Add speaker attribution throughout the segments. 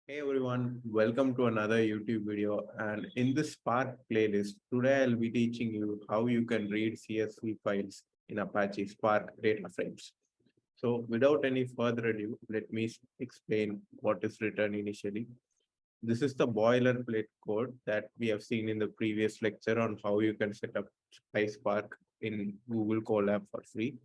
Speaker 1: Hey everyone, welcome to another YouTube video. And in this Spark playlist, today I'll be teaching you how you can read CSV files in Apache Spark data frames. So without any further ado, let me explain what is written initially. This is the boilerplate code that we have seen in the previous lecture on how you can set up PySpark in Google Colab for free.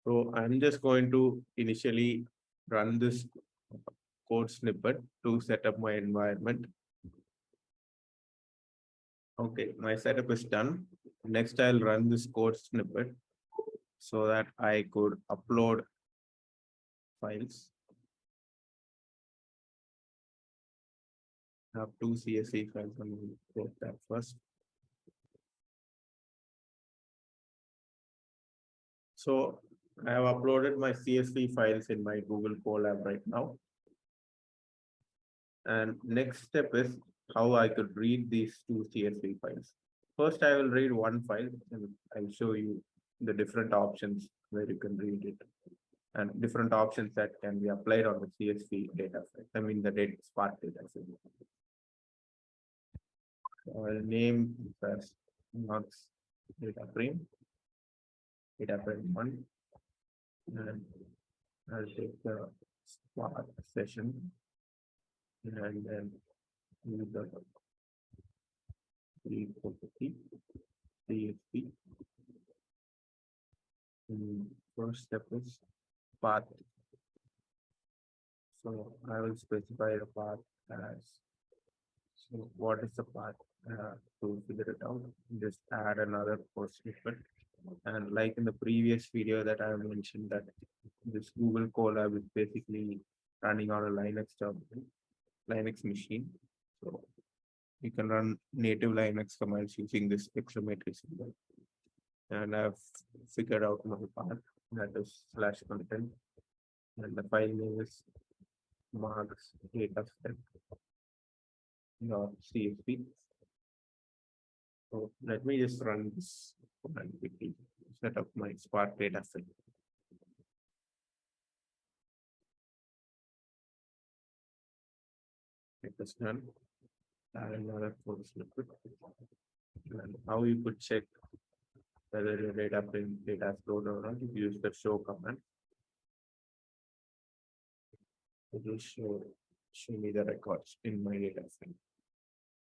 Speaker 1: So I'm just going to initially run this code snippet to set up my environment. Okay, my setup is done. Next, I'll run this code snippet so that I could upload files. I have two CSV files. I'm going to upload that first. So I have uploaded my CSV files in my Google Colab right now. And next step is how I could read these two CSV files. First, I will read one file and I'll show you the different options where you can read it and different options that can be applied on the CSV data frame. I mean the data Spark data frame. So I'll name first Knox data frame 1, and I'll take the Spark session and then use the property CSV. First step is path. So I will specify the path as, so what is the path to figure it out? Just add another post snippet. And like in the previous video that I mentioned that this Google Colab is basically running on a Linux terminal, Linux machine. So you can run native Linux commands using this exclamatory symbol. And I've figured out my path, that is /content, and the file name is marks dataset.csv. So let me just run this and quickly set up my Spark data set. It is done. Add another code snippet. And how you could check whether your data frame data is loaded or not, you use the show command. It will show me the records in my data frame.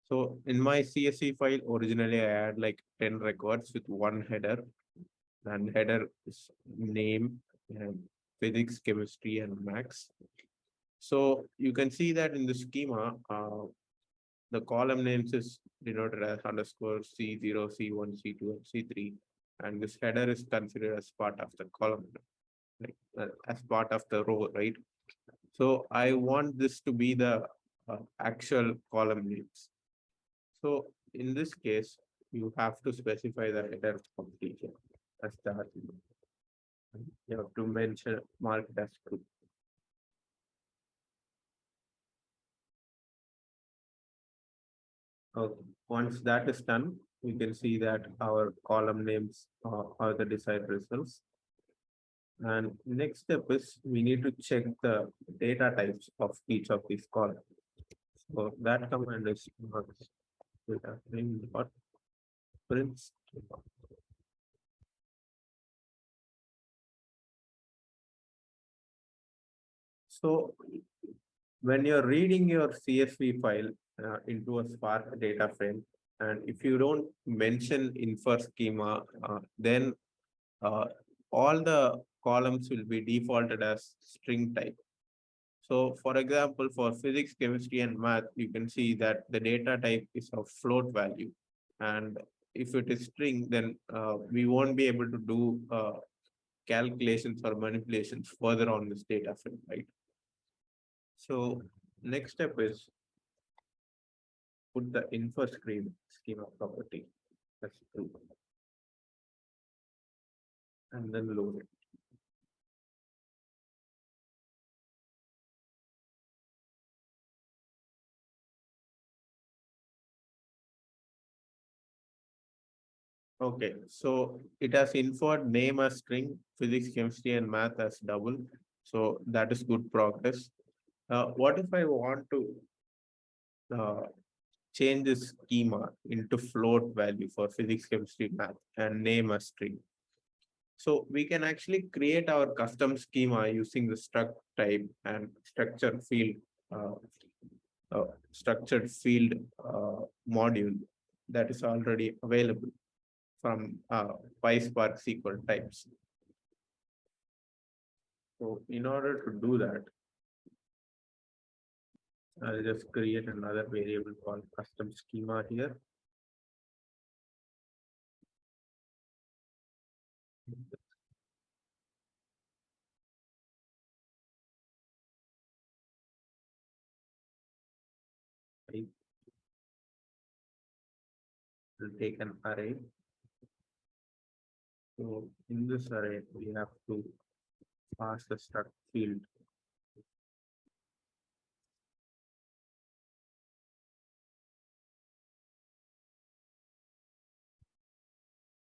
Speaker 1: So in my CSV file, originally I had like 10 records with one header, and header is name and physics, chemistry, and max. So you can see that in the schema, the column names is denoted as underscore C0, C1, C2, and C3. And this header is considered as part of the column, like as part of the row, right? So I want this to be the actual column names. So in this case, you have to specify the header completion as the argument. You have to mention mark it as true. Okay. Once that is done, we can see that our column names are the desired results. And next step is we need to check the data types of each of these columns. So that command is data frame dot prints. So when you're reading your CSV file into a Spark data frame, and if you don't mention infer schema, then uh, all the columns will be defaulted as string type. So for example, for physics, chemistry, and math, you can see that the data type is of float value. And if it is string, then we won't be able to do calculations or manipulations further on this data frame, right? So next step is put the infer schema property as true and then load it. Okay, so it has inferred name as string, physics, chemistry, and math as double. So that is good progress. What if I want to uh, change this schema into float value for physics, chemistry, math, and name a string? So we can actually create our custom schema using the struct type and uh, structured field module that is already available from PySpark SQL types. So in order to do that, I'll just create another variable called custom schema here. I will take an array. So in this array, we have to pass the struct field.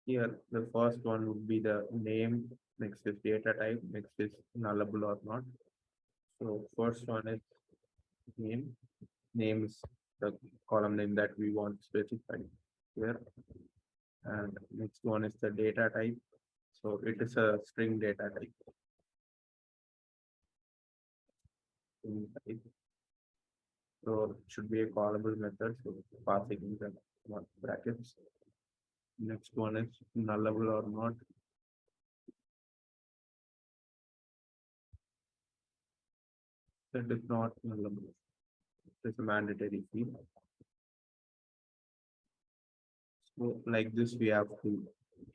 Speaker 1: Here, the first one would be the name, next is data type, next is nullable or not. So first one is name. Name is the column name that we want specified here. And next one is the data type. So it is a string data type. String type. So it should be a callable method. So passing in the brackets. Next one is nullable or not. That is not nullable. It's a mandatory field. So like this, we have to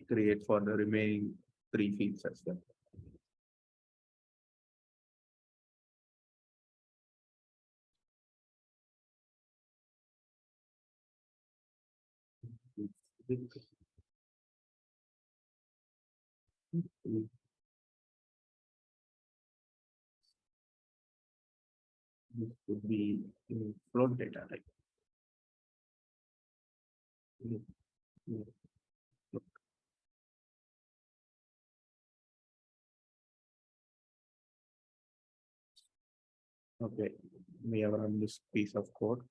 Speaker 1: create for the remaining three fields as well. This would be float data type. Okay, we have run this piece of code.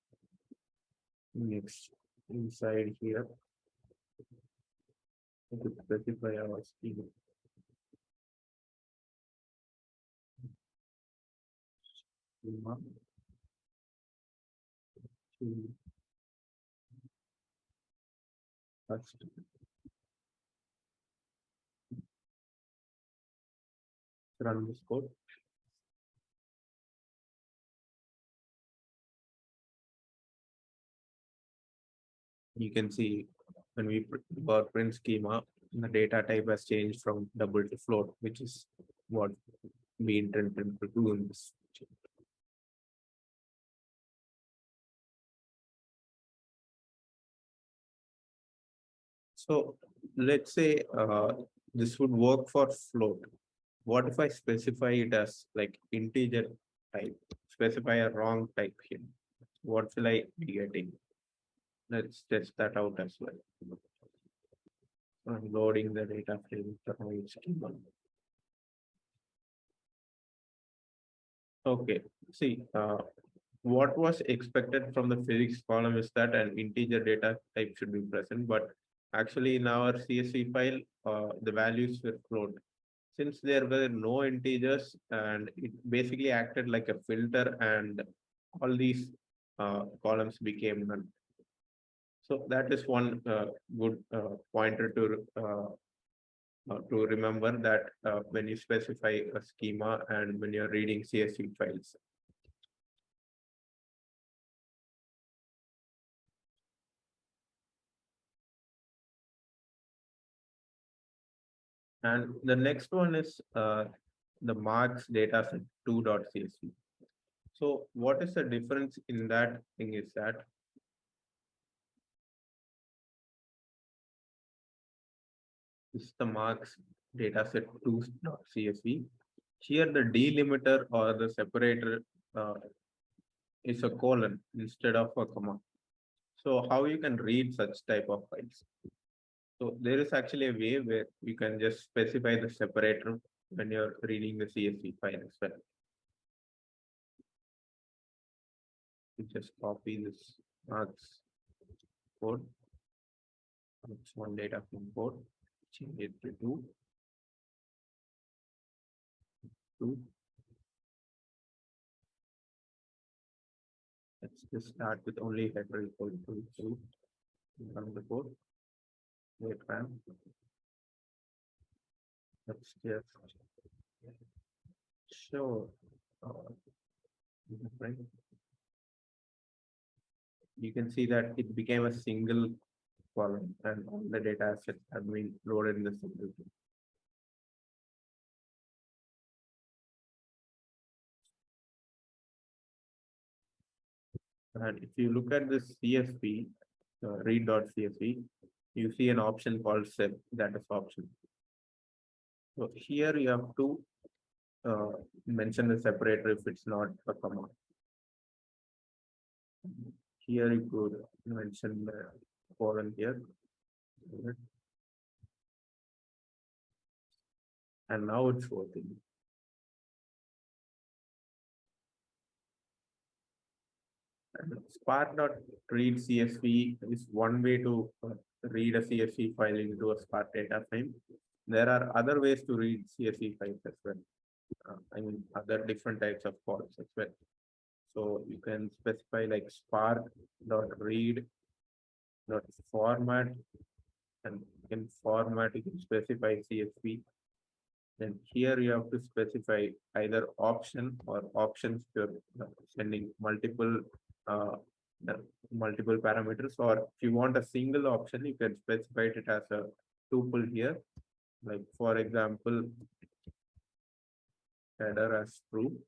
Speaker 1: Next, inside here, we could specify our schema. Schema to first run this code. You can see when we got print schema, the data type has changed from double to float, which is what we intended to do in this. So let's say this would work for float. What if I specify it as like integer type? Specify a wrong type here. What will I be getting? Let's test that out as well. I'm loading the data frame to my schema. Okay, see, what was expected from the physics column is that an integer data type should be present, but actually in our CSV file, the values were float. Since there were no integers and it basically acted like a filter and all these columns became none. So that is one good pointer to remember that when you specify a schema and when you're reading CSV files. And the next one is the marks dataset 2.csv. So what is the difference in that thing is that this is the marks dataset 2.csv. Here the delimiter or the separator is a colon instead of a comma. So how you can read such type of files? So there is actually a way where you can just specify the separator when you're reading the CSV file as well. You just copy this maths code. It's one data from code. Change it to 2. Let's just start with only header equal to 2. Run the code. Wait, RAM. Let's just show different. You can see that it became a single column and all the data sets have been loaded in the single thing. And if you look at this CSV, read.csv, you see an option called set, that is option. So here you have to mention the separator if it's not a comma. Here you could mention the colon here. And now it's working. Spark.read CSV is one way to read a CSV file into a Spark data frame. There are other ways to read CSV files as well. I mean, other different types of calls as well. So you can specify like spark.read.format, and in format you can specify CSV. Then here you have to specify either option or options for sending multiple multiple parameters, or if you want a single option, you can specify it as a tuple here. Like for example, header as true.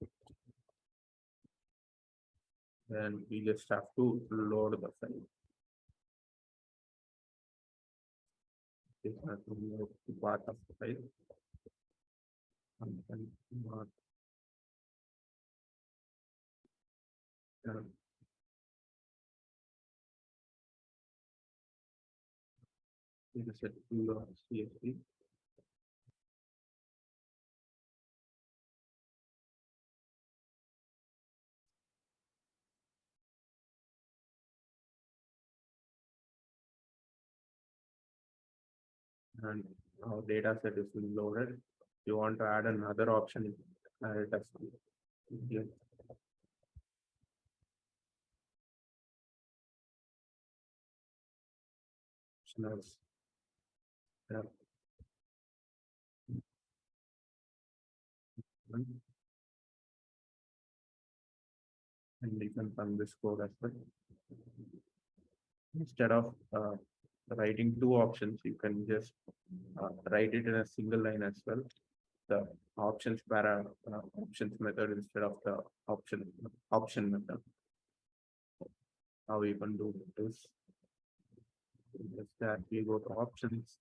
Speaker 1: Then we just have to load the file. This has to load the part of the file. And not set CSV. And our data set is loaded. You want to add another option, add it as here. Yeah. And you can run this code as well. Instead of writing two options, you can just write it in a single line as well. The options method instead of the option method. How you can do this? Just that we go to options,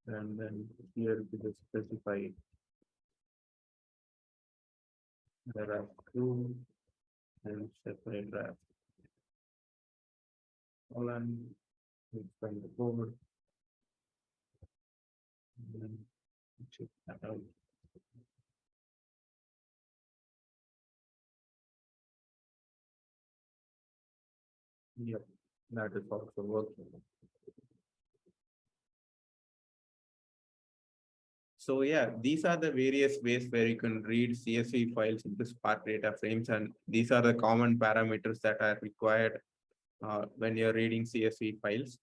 Speaker 1: and then here we just specify there are two and separate graph. Column, expand the code, and then check that out. Yep, that is also working. So yeah, these are the various ways where you can read CSV files into Spark data frames, and these are the common parameters that are required when you're reading CSV files.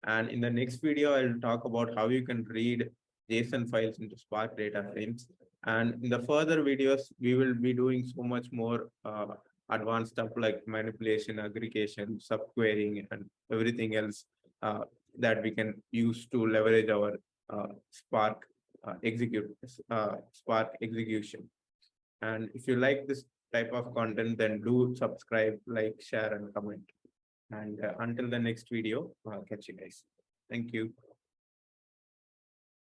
Speaker 1: And in the next video, I'll talk about how you can read JSON files into Spark data frames. And in the further videos, we will be doing so much more advanced stuff like manipulation, aggregation, subquerying, and everything else that we can use to leverage our Spark Spark execution. And if you like this type of content, then do subscribe, like, share, and comment. And until the next video, catch you guys. Thank you.